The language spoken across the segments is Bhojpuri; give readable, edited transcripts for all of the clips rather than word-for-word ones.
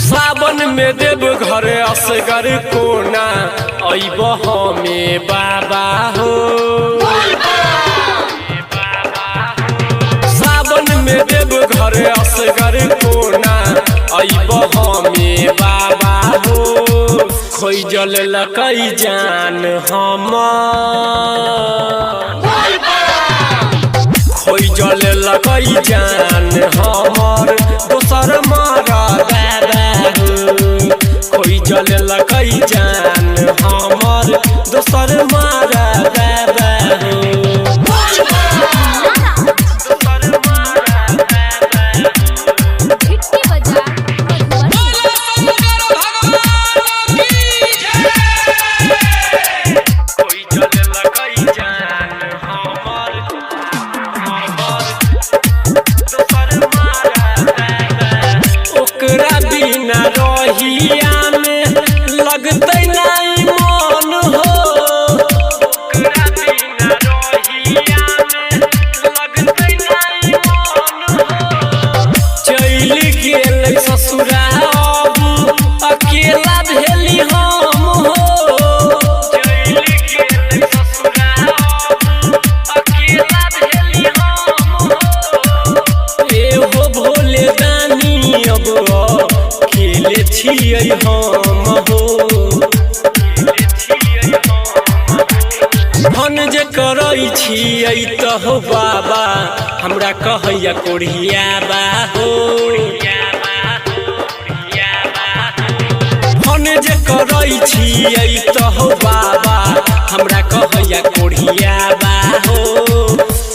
सावन में देव घर असगर कोना अइब हमें बाबा हो। सावन में देव घर असगर कोना अइब हमें बाबा हो। खोई जल लकई जान हम खोई जल लकई जान हमर दोसर मारा खोई जल लकई जान हमर दोसर मारा रहिया में लगते नहीं मन हो। ओकरा बिना रहिया में लगते नहीं मन हो। चल गेल ससुरा अब अकेला भेली हम हो। चल गेल ससुरा अब अकेला भेली हम हो। एहो भोले दानी अब खेले छियै हम हो। धन जे करै छियै तऽ बाबा हमरा कहैया कोढ़िया बा हो। धन जे करै छियै तऽ बाबा हमरा कहैया कोढ़िया बा हो।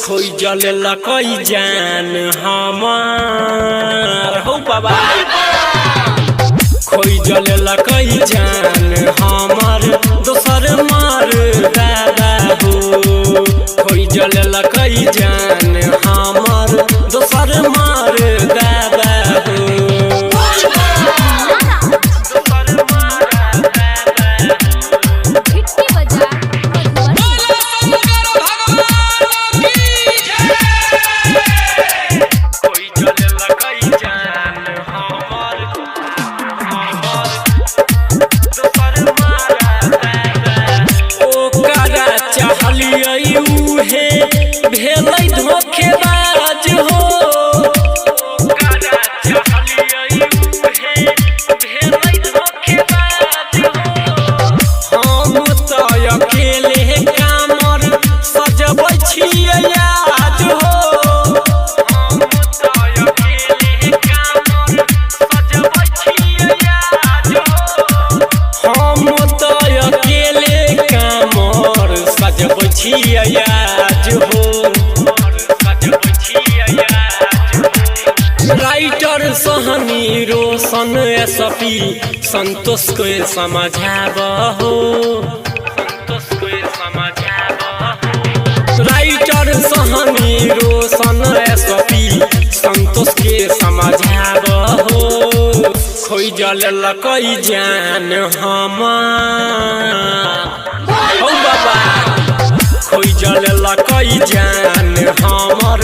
खोई जल लकई जान हमार हो बाबा। खोई जल लकई जान हमर दोसर मार दादा हो। खोई जल लकई जान हमर दोसर मार दादा हो। भेलै धोखेबाज हो। भेलै धोखेबाज हो। हम तऽ अकेले कामर सजबै छियै आज हो। हम तऽ अकेले कामर सजबै छियै आज हो। हम तऽ अकेले कामर सजबै छियै आज हो। राइटर सहनी रोशन एसपी संतोष को समझाब हो। राइटर सहनी रोशन एसपी संतोष के समझाब हो। खोई जल लकई जान हमार हो बाबा। खोई जल लकई जान हमर